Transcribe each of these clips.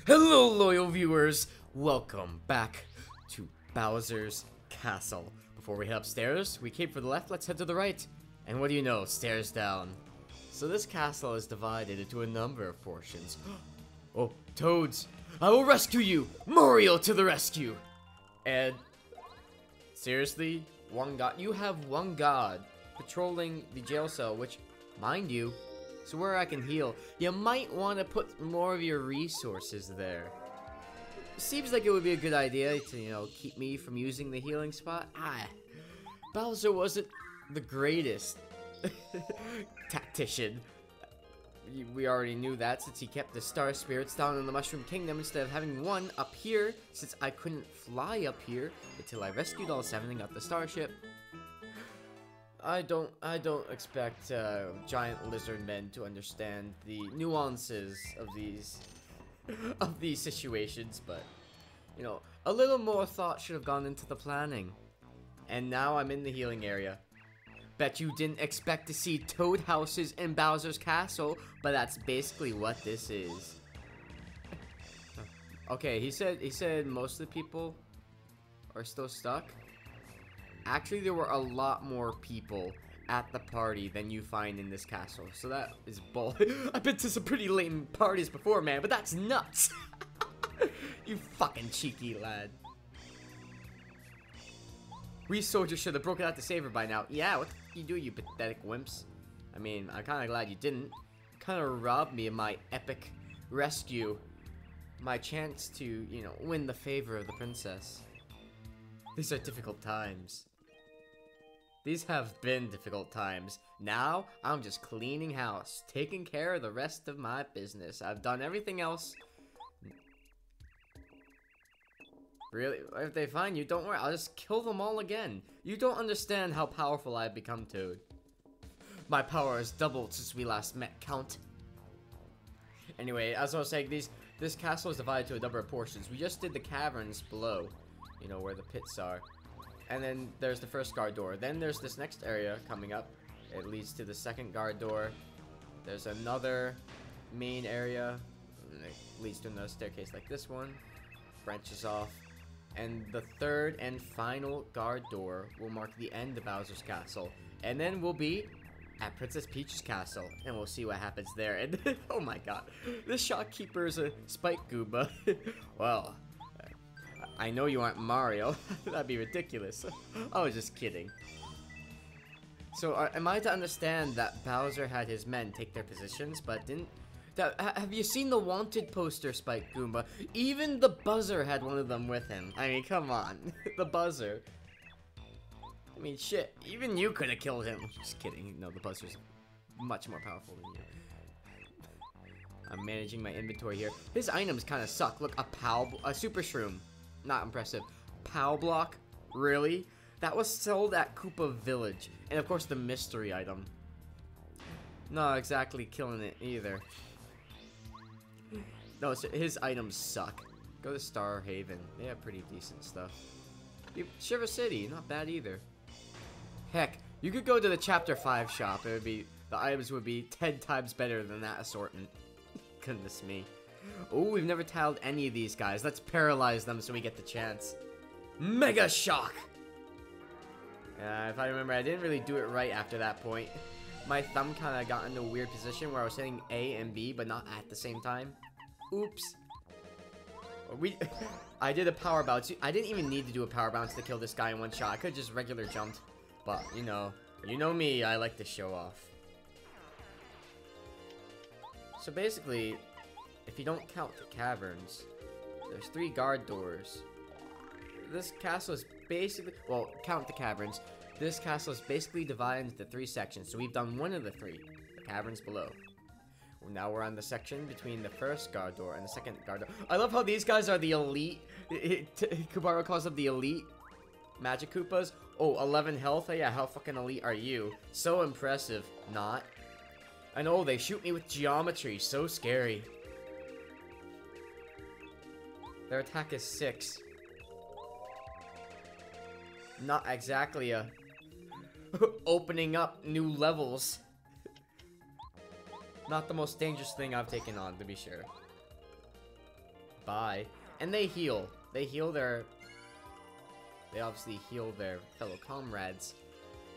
Hello, loyal viewers! Welcome back to Bowser's Castle. Before we head upstairs, we came for the left, let's head to the right. And what do you know, stairs down. So this castle is divided into a number of portions. Oh, Toads! I will rescue you! Mario to the rescue! And seriously? One god? You have one god patrolling the jail cell, which, mind you, so where I can heal. You might want to put more of your resources there. Seems like it would be a good idea to, you know, keep me from using the healing spot. Bowser wasn't the greatest tactician. We already knew that since he kept the star spirits down in the Mushroom Kingdom instead of having one up here, since I couldn't fly up here until I rescued all 7 and got the starship. I don't expect giant lizard men to understand the nuances of these situations, but you know, a little more thought should have gone into the planning. And now I'm in the healing area. Bet you didn't expect to see toad houses in Bowser's Castle, but that's basically what this is. Okay, he said most of the people are still stuck. Actually, there were a lot more people at the party than you find in this castle. So that is bull. I've been to some pretty lame parties before, man, but that's nuts. You fucking cheeky lad. We soldiers should have broken out the saber by now. Yeah, what the f you do, you pathetic wimps? I mean, I'm kind of glad you didn't. Kind of robbed me of my epic rescue. My chance to, you know, win the favor of the princess. These are difficult times. These have been difficult times. Now, I'm just cleaning house, taking care of the rest of my business. I've done everything else. Really? If they find you, don't worry, I'll just kill them all again. You don't understand how powerful I've become, Toad. My power has doubled since we last met, Count. Anyway, as I was saying, this castle is divided to a number of portions. We just did the caverns below. You know, where the pits are. And then there's the first guard door. Then there's this next area coming up. It leads to the second guard door. There's another main area. It leads to another staircase like this one. Branches off. And the third and final guard door will mark the end of Bowser's Castle. And then we'll be at Princess Peach's castle. And we'll see what happens there. And oh my god. This shopkeeper is a Spike Goomba. Well, I know you aren't Mario. That'd be ridiculous. I was just kidding. So, am I to understand that Bowser had his men take their positions, but didn't... have you seen the wanted poster, Spike Goomba? Even the Buzzer had one of them with him. I mean, come on. The Buzzer. I mean, shit. Even you could have killed him. Just kidding. No, the Buzzer's much more powerful than you. I'm managing my inventory here. His items kind of suck. Look, a Super Shroom. Not impressive. POW block? Really? That was sold at Koopa Village. And of course the mystery item. Not exactly killing it either. No, his items suck. Go to Star Haven. They have pretty decent stuff. Shiver City, not bad either. Heck, you could go to the Chapter 5 shop. It would be, the items would be 10 times better than that assortment. Goodness me. Oh, we've never tiled any of these guys. Let's paralyze them so we get the chance. Mega Shock! If I remember, I didn't really do it right after that point. My thumb kind of got into a weird position where I was hitting A and B, but not at the same time. Oops. I did a power bounce. I didn't even need to do a power bounce to kill this guy in one shot. I could have just regular jumped. But, you know me, I like to show off. So basically, if you don't count the caverns, there's 3 guard doors. This castle is basically, well, count the caverns. This castle is basically divided into 3 sections. So we've done one of the 3, the caverns below. Well, now we're on the section between the first guard door and the second guard door. I love how these guys are the elite. Kubaro calls them the elite Magic Koopas. Oh, 11 health? Yeah, how fucking elite are you? So impressive. Not. I know, they shoot me with geometry. So scary. Their attack is 6. Not exactly a opening up new levels. Not the most dangerous thing I've taken on, to be sure. by. And they heal. They obviously heal their fellow comrades.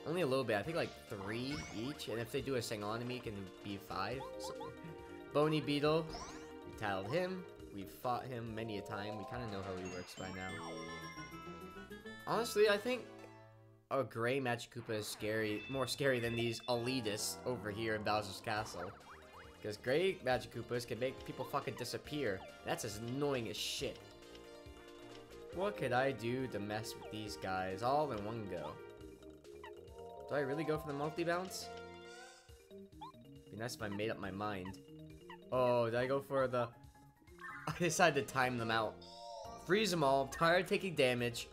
Only a little bit. I think like 3 each. And if they do a single enemy, it can be 5. So, Bony Beetle. We tackled him. We've fought him many a time. We kind of know how he works by now. Honestly, I think a gray Magikoopa is more scary than these elitists over here in Bowser's Castle. Because gray Magikoopas can make people fucking disappear. That's as annoying as shit. What could I do to mess with these guys all in one go? Do I really go for the multi-bounce? Be nice if I made up my mind. Oh, did I go for the... I decided to time them out. Freeze them all. I'm tired of taking damage.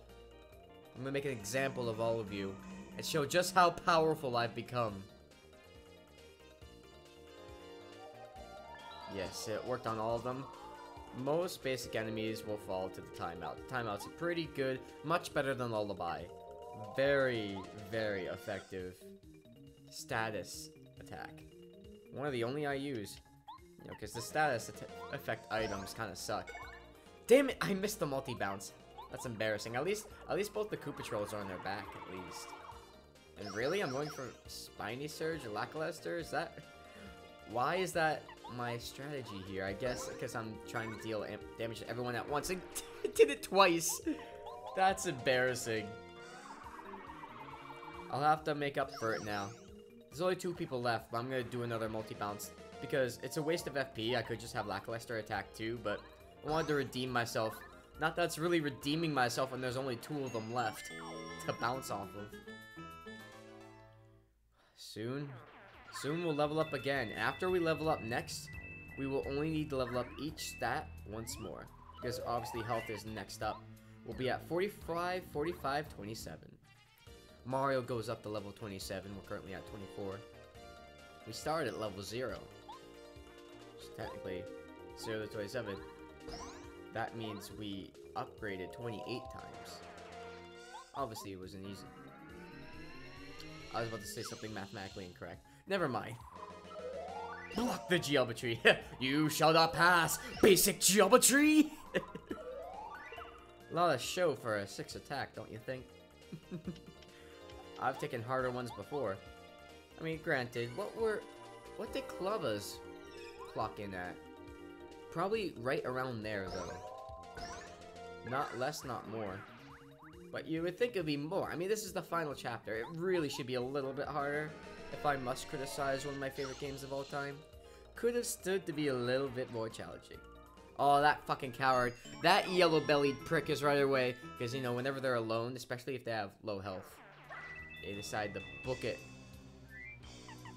I'm gonna make an example of all of you and show just how powerful I've become. Yes, it worked on all of them. Most basic enemies will fall to the timeout. The timeout's pretty good, much better than Lullaby. Very, very effective status attack. One of the only I use. You know, because the status effect items kind of suck. Damn it, I missed the multi-bounce. That's embarrassing. At least both the Koopa Trolls are on their back, at least. And really, I'm going for Spiny Surge or Lackluster? Is that... Why is that my strategy here? I guess because I'm trying to deal damage to everyone at once. I did it twice. That's embarrassing. I'll have to make up for it now. There's only 2 people left, but I'm going to do another multi-bounce. Because it's a waste of FP. I could just have Lackluster attack too, but I wanted to redeem myself. Not that it's really redeeming myself when there's only 2 of them left to bounce off of. Soon we'll level up again. After we level up next, we will only need to level up each stat once more. Because obviously health is next up. We'll be at 45, 45, 27. Mario goes up to level 27. We're currently at 24. We started at level 0. So technically, 0 to 27. That means we upgraded 28 times. Obviously, it wasn't easy. I was about to say something mathematically incorrect. Never mind. Block the geometry. You shall not pass. Basic geometry. A lot of show for a 6 attack, don't you think? I've taken harder ones before. I mean, granted, what did Clobbas clock in at? Probably right around there, though. Not less, not more. But you would think it would be more. I mean, this is the final chapter. It really should be a little bit harder. If I must criticize one of my favorite games of all time. Could have stood to be a little bit more challenging. Oh, that fucking coward. That yellow-bellied prick is right away. Because, you know, whenever they're alone, especially if they have low health, they decide to book it.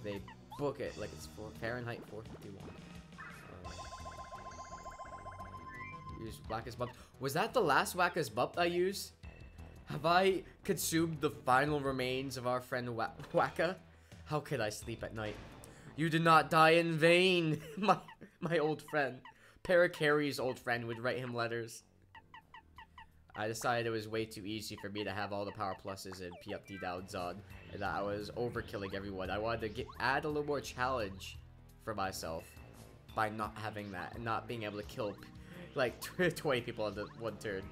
They book it like it's Fahrenheit 451. Use Wacka's Bump. Was that the last Wacka's Bump I used? Have I consumed the final remains of our friend Wacka? How could I sleep at night? You did not die in vain, my old friend. Parakarry's old friend would write him letters. I decided it was way too easy for me to have all the power pluses in P up D down Zod, and that I was overkilling everyone. I wanted to add a little more challenge for myself by not having that and not being able to kill like 20 people on the one turn.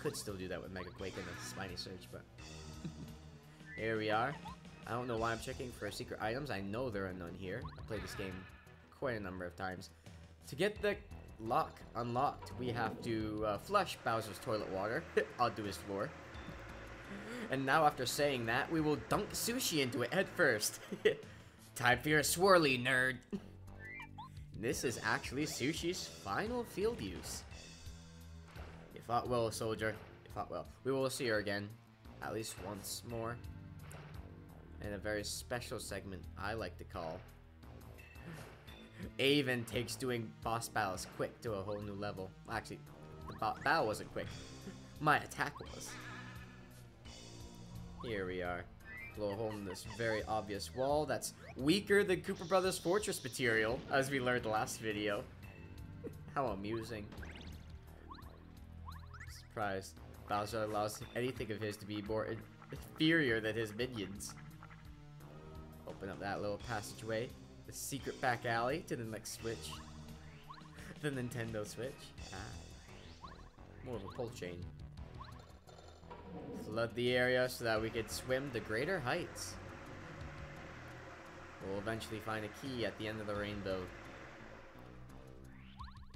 Could still do that with Mega Quake and the Spiny Surge, but here we are. I don't know why I'm checking for secret items. I know there are none here. I played this game quite a number of times. To get the lock unlocked, we have to flush Bowser's toilet water onto his floor. And now after saying that, we will dunk sushi into it head first. Time for your swirly, nerd. This is actually Sushi's final field use. You fought well, soldier. You fought well. We will see her again, at least once more, in a very special segment I like to call Avon takes doing boss battles quick to a whole new level. Actually, the battle wasn't quick. My attack was. Here we are. Blow a hole in this very obvious wall that's weaker than Koopa Brothers Fortress material, as we learned last video. How amusing. Surprised. Bowser allows anything of his to be more inferior than his minions. Open up that little passageway. The secret back alley to the next switch. the Nintendo Switch. More of a pull chain. Flood the area so that we could swim to greater heights. We'll eventually find a key at the end of the rainbow.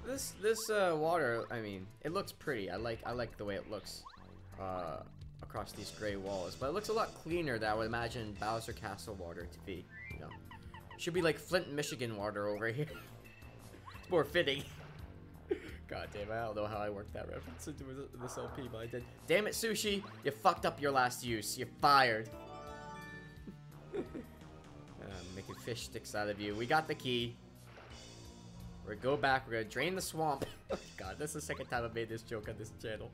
This water, I mean, it looks pretty. I like the way it looks across these gray walls, but it looks a lot cleaner than I would imagine Bowser Castle water to be. You know, should be like Flint, Michigan water over here. It's more fitting. God damn, I don't know how I worked that reference into this LP, but I did. Damn it, Sushi! You fucked up your last use. You're fired. Making fish sticks out of you. We got the key. We're gonna go back. We're gonna drain the swamp. God, this is the second time I've made this joke on this channel.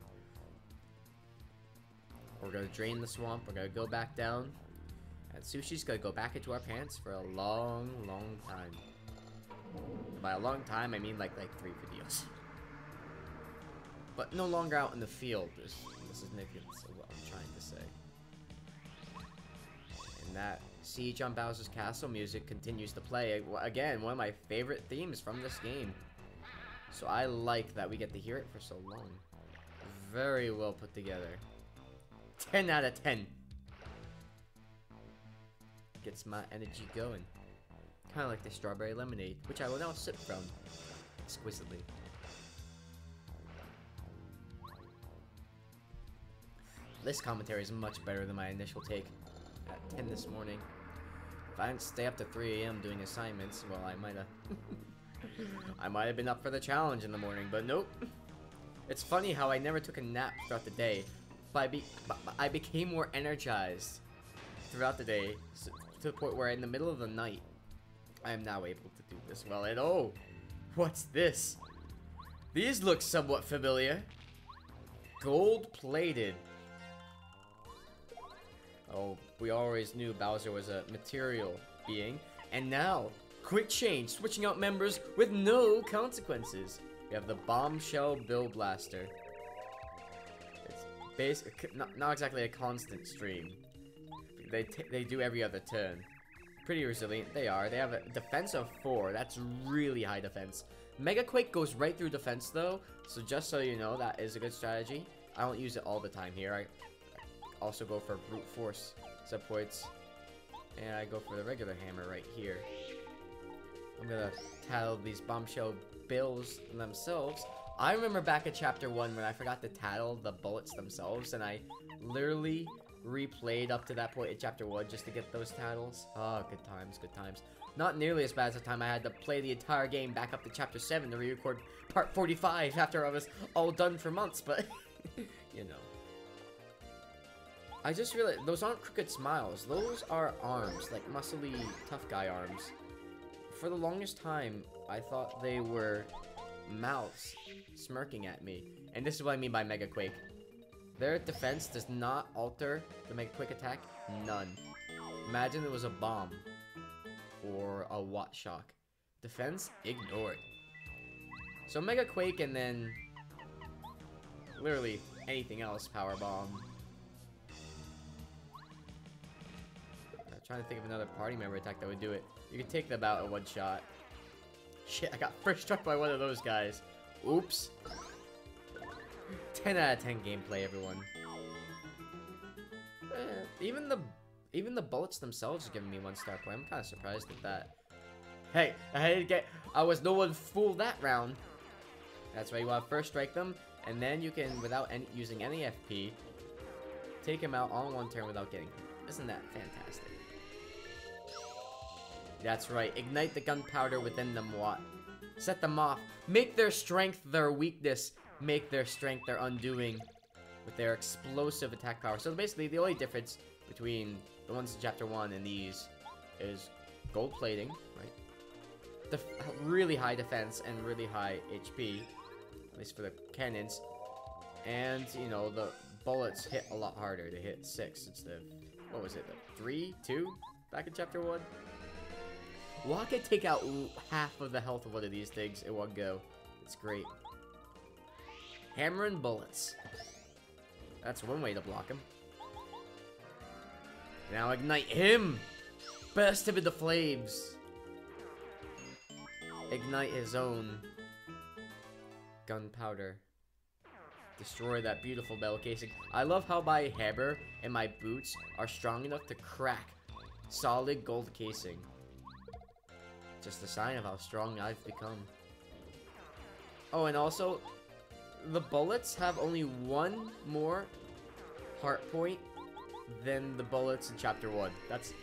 We're gonna drain the swamp. We're gonna go back down. And Sushi's gonna go back into our pants for a long, long time. By a long time, I mean like 3 videos. But no longer out in the field. This is significance of what I'm trying to say. And that Siege on Bowser's Castle music continues to play. Again, one of my favorite themes from this game. So I like that we get to hear it for so long. Very well put together. 10 out of 10. Gets my energy going. Kind of like the strawberry lemonade, which I will now sip from exquisitely. This commentary is much better than my initial take at 10 this morning. If I didn't stay up to 3 AM doing assignments, well, I might have been up for the challenge in the morning, but nope. It's funny how I never took a nap throughout the day, but I became more energized throughout the day, to the point where in the middle of the night, I am now able to do this well. And oh, what's this? These look somewhat familiar. Gold-plated. Oh, we always knew Bowser was a material being. And now, quick change, switching out members with no consequences. We have the Bombshell Bill Blaster. It's not exactly a constant stream. They do every other turn. Pretty resilient, they are. They have a defense of 4. That's really high defense. Mega Quake goes right through defense though, so just so you know, that is a good strategy. I don't use it all the time here. I also go for brute force supports, and I go for the regular hammer right here. I'm gonna tattle these Bombshell Bills themselves. I remember back at chapter 1 when I forgot to tattle the bullets themselves, and I literally replayed up to that point in chapter 1 just to get those tattles. Oh, good times, good times. Not nearly as bad as the time I had to play the entire game back up to chapter 7 to re-record part 45 after I was all done for months, but you know. I just realized those aren't crooked smiles. Those are arms, like muscly tough guy arms. For the longest time, I thought they were mouths smirking at me. And this is what I mean by Mega Quake. Their defense does not alter the Mega Quake attack. None. Imagine it was a bomb. Or a Watt Shock. Defense ignored. So Mega Quake and then literally anything else. Power Bomb. I'm trying to think of another party member attack that would do it. You could take them out in one shot. Shit, I got first struck by one of those guys. Oops. 10 out of 10 gameplay, everyone. Even the bullets themselves are giving me 1-star play. I'm kind of surprised at that. Hey, I was no one fooled that round. That's why you want to first strike them, and then you can, without using any FP, take him out all in one turn without getting him. Isn't that fantastic? That's right. Ignite the gunpowder within them, Watt. Set them off. Make their strength their weakness. Make their strength their undoing with their explosive attack power. So basically, the only difference between the ones in chapter 1 and these is gold plating, right? Really high defense and really high HP, at least for the cannons. And, you know, the bullets hit a lot harder. They hit 6 instead of, what was it, 3, 2 back in chapter 1? Well, I could take out half of the health of one of these things in one go. It's great. Hammer and bullets. That's one way to block him. Now ignite him! Burst him into flames! Ignite his own Gunpowder. Destroy that beautiful metal casing. I love how my hammer and my boots are strong enough to crack solid gold casing. Just a sign of how strong I've become. Oh, and also, the bullets have only one more heart point than the bullets in Chapter 1.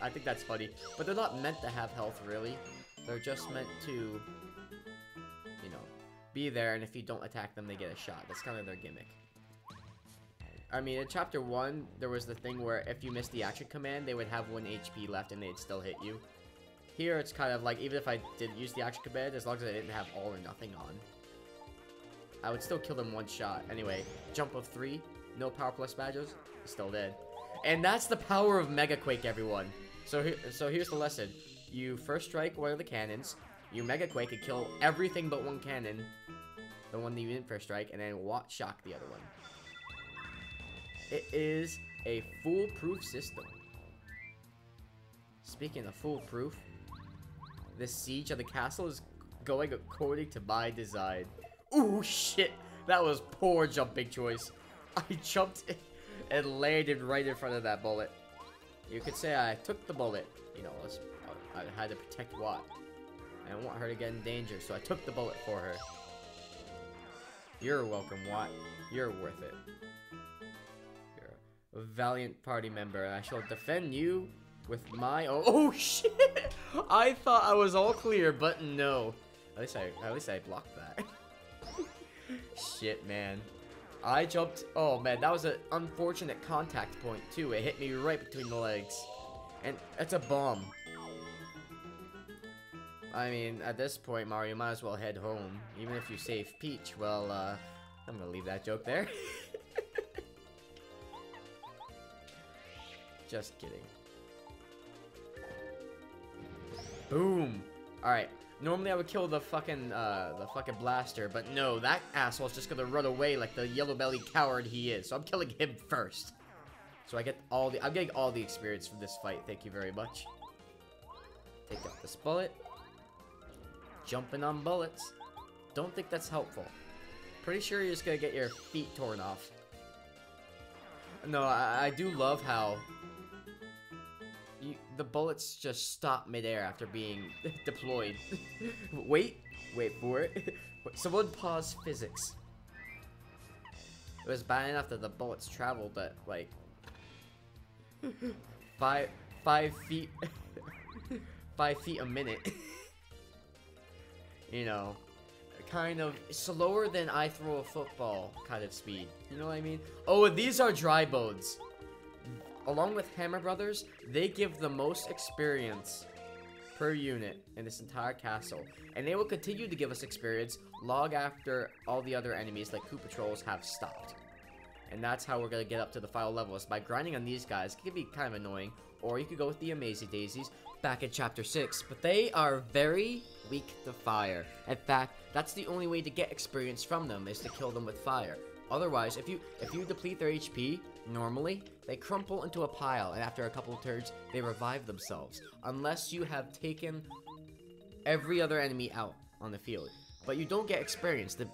I think that's funny. But they're not meant to have health, really. They're just meant to, you know, be there, and if you don't attack them, they get a shot. That's kind of their gimmick. I mean, in Chapter 1, there was the thing where if you missed the action command, they would have 1 HP left and they'd still hit you. Here, it's kind of like, even if I didn't use the action command, as long as I didn't have all or nothing on, I would still kill them 1 shot. Anyway, jump of 3, no power plus badges, still dead. And that's the power of Mega Quake, everyone. So here's the lesson. You first strike one of the cannons, you Mega Quake and kill everything but 1 cannon, the one that you didn't first strike, and then shock the other one. It is a foolproof system. Speaking of foolproof, this siege of the castle is going according to my design. Ooh, shit. That was poor jumping choice. I jumped and landed right in front of that bullet. You could say I took the bullet. You know, I had to protect Watt. I don't want her to get in danger, so I took the bullet for her. You're welcome, Watt. You're worth it. You're a valiant party member, and I shall defend you with my own. Oh shit! I thought I was all clear, but no. At least I blocked that. Shit, man. I jumped. Oh man, that was an unfortunate contact point too. It hit me right between the legs, and it's a bomb. I mean, at this point, Mario, you might as well head home. Even if you save Peach, well, I'm gonna leave that joke there. Just kidding. Boom. Alright. Normally I would kill the fucking blaster, but no, that asshole's just gonna run away like the yellow belly coward he is. So I'm killing him first. So I'm getting all the experience from this fight. Thank you very much. Take out this bullet. Jumping on bullets. Don't think that's helpful. Pretty sure you're just gonna get your feet torn off. No, I do love how the bullets just stop midair after being deployed. Wait for it. Someone pause physics. It was bad enough that the bullets traveled at like 5 feet 5 feet a minute. You know, kind of slower than I throw a football kind of speed. You know what I mean? Oh, and these are dry bones. Along with Hammer Brothers, they give the most experience per unit in this entire castle. And they will continue to give us experience long after all the other enemies like Koopa Trolls have stopped. And that's how we're going to get up to the final levels. By grinding on these guys, it can be kind of annoying. Or you could go with the Amazing Daisies back in Chapter 6. But they are very weak to fire. In fact, that's the only way to get experience from them, is to kill them with fire. Otherwise, if you deplete their HP, normally, they crumple into a pile, and after a couple of turns, they revive themselves. Unless you have taken every other enemy out on the field. But you don't get experience. The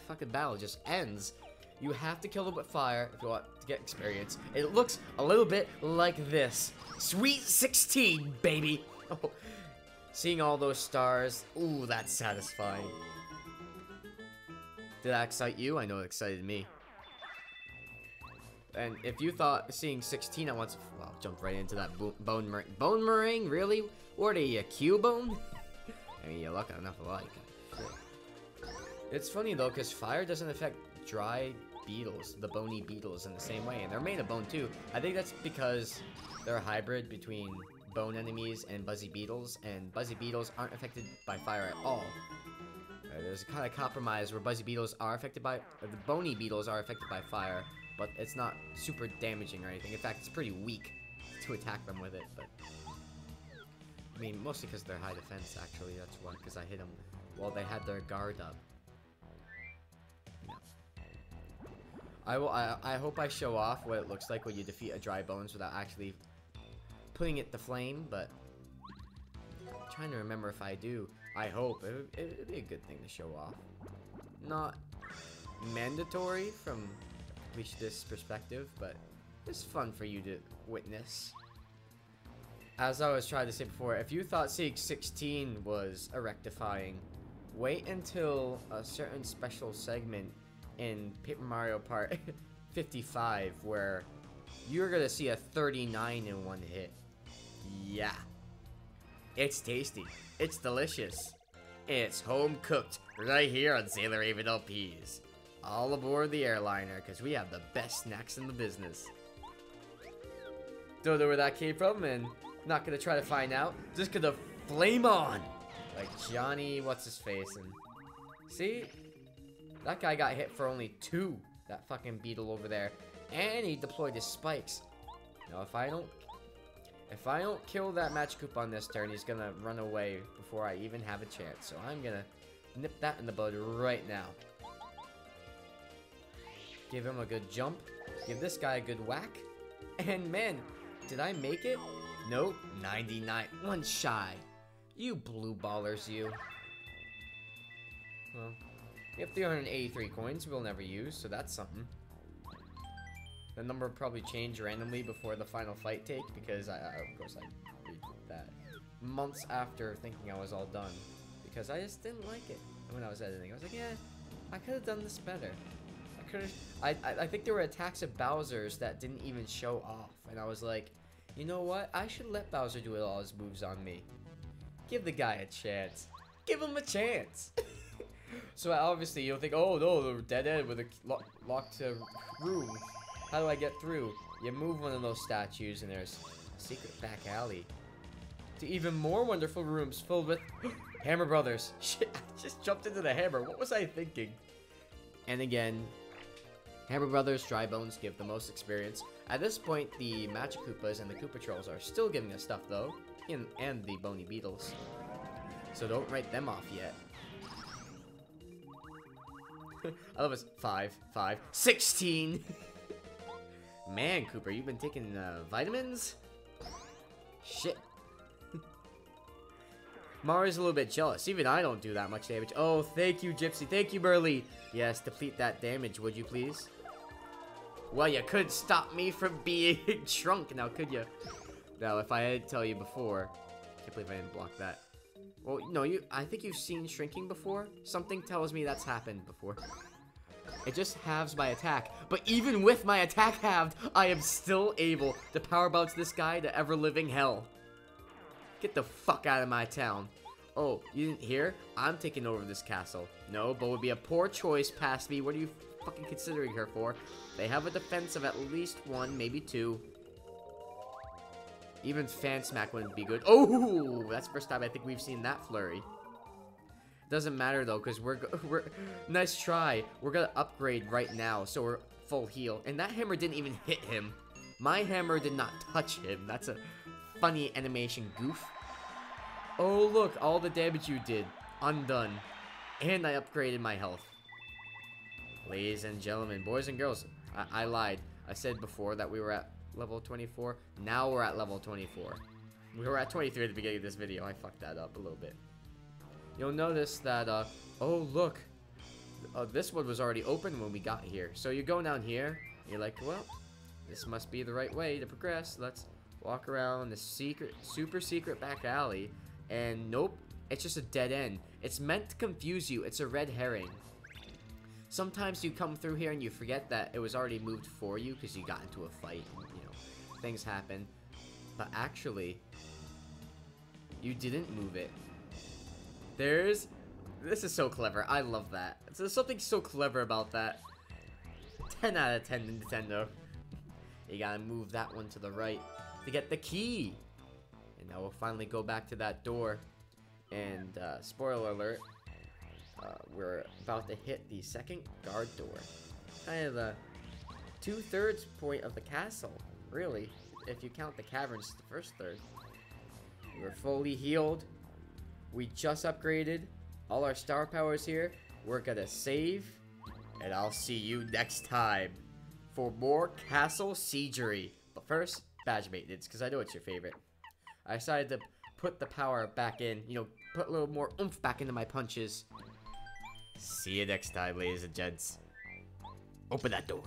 fucking battle just ends. You have to kill them with fire if you want to get experience. It looks a little bit like this. Sweet 16, baby! Oh, seeing all those stars, ooh, that's satisfying. Did that excite you? I know it excited me. And if you thought seeing 16 at once, well, jumped right into that bone meringue. Bone meringue? Really? What are you, a Cubone? I mean, you're lucky enough alike. It's funny though, because fire doesn't affect dry beetles, the bony beetles, in the same way, and they're made of bone too. I think that's because they're a hybrid between bone enemies and buzzy beetles, and buzzy beetles aren't affected by fire at all. There's a kind of compromise where buzzy beetles are affected by, the bony beetles are affected by fire, but it's not super damaging or anything. In fact, it's pretty weak to attack them with it, but I mean, mostly because they're high defense, actually, that's why, because I hit them while they had their guard up. I hope I show off what it looks like when you defeat a dry bones without actually putting it to flame, but I'm trying to remember if I do. I hope. It'd be a good thing to show off. not mandatory from this perspective, but it's fun for you to witness. As I was trying to say before, if you thought Siege 16 was a rectifying, wait until a certain special segment in Paper Mario Part 55 where you're gonna see a 39 in one hit. Yeah. It's tasty. It's delicious. It's home cooked right here on Zaler Avon LPs. All aboard the airliner, because we have the best snacks in the business. Don't know where that came from, and not gonna try to find out. Just gonna flame on like Johnny what's his face. And see, that guy got hit for only 2. That fucking beetle over there, and he deployed his spikes. Now if I don't kill that Magikarp on this turn, he's gonna run away before I even have a chance. So I'm gonna nip that in the bud right now. Give him a good jump. Give this guy a good whack. And man, did I make it? Nope, 99. One shy. You blue ballers, you. Well, we have 383 coins we'll never use, so that's something. The number will probably change randomly before the final fight take, because of course I did that months after thinking I was all done, because I just didn't like it when I was editing. I was like, yeah, I could have done this better. I think there were attacks of Bowser's that didn't even show off, and I was like, you know what? I should let Bowser do all his moves on me. Give the guy a chance. Give him a chance. So obviously you'll think, oh no, the dead end with a locked room. How do I get through? You move one of those statues and there's a secret back alley to even more wonderful rooms filled with Hammer Brothers. Shit, I just jumped into the hammer. What was I thinking? And again, Hammer Brothers Dry Bones give the most experience. At this point, the Magikoopas and the Koopa Trolls are still giving us stuff though, and the Bony Beetles. So don't write them off yet. I love it. 5, 5, 16! Man, Cooper, you've been taking vitamins? Shit. Mario's a little bit jealous. Even I don't do that much damage. Oh, thank you, Gypsy. Thank you, Burley. Yes, deplete that damage, would you please? Well, you couldn't stop me from being shrunk now, could you? Now, if I had to tell you before... Can't believe I didn't block that. Well, no, I think you've seen shrinking before. Something tells me that's happened before. It just halves my attack. But even with my attack halved, I am still able to power bounce this guy to ever-living hell. Get the fuck out of my town. Oh, you didn't hear? I'm taking over this castle. No, but would be a poor choice past me. What are you fucking considering her for? They have a defense of at least 1, maybe 2. Even Fan Smack wouldn't be good. Oh, that's the first time I think we've seen that flurry. Doesn't matter though, because we're nice try. We're gonna upgrade right now, so we're full heal. And that hammer didn't even hit him. My hammer did not touch him. That's a funny animation goof. Oh look, all the damage you did, undone. And I upgraded my health. Ladies and gentlemen, boys and girls, I lied. I said before that we were at level 24. Now we're at level 24. We were at 23 at the beginning of this video. I fucked that up a little bit. You'll notice that, oh look. This one was already open when we got here. So you go down here, and you're like, well, this must be the right way to progress. Let's walk around the super secret back alley. And nope, it's just a dead end. It's meant to confuse you. It's a red herring. Sometimes you come through here and you forget that it was already moved for you because you got into a fight. And, you know, things happen. But actually, you didn't move it. This is so clever. I love that. There's something so clever about that. 10 out of 10 Nintendo. You gotta move that one to the right to get the key. And now we'll finally go back to that door. And spoiler alert, we're about to hit the second guard door. Kind of the 2/3 point of the castle, really. If you count the caverns, the first third. We're fully healed. We just upgraded all our star powers here. We're gonna save, and I'll see you next time for more castle siegery. But first, badge maintenance, because I know it's your favorite. I decided to put the power back in, you know, put a little more oomph back into my punches. See you next time, ladies and gents. Open that door.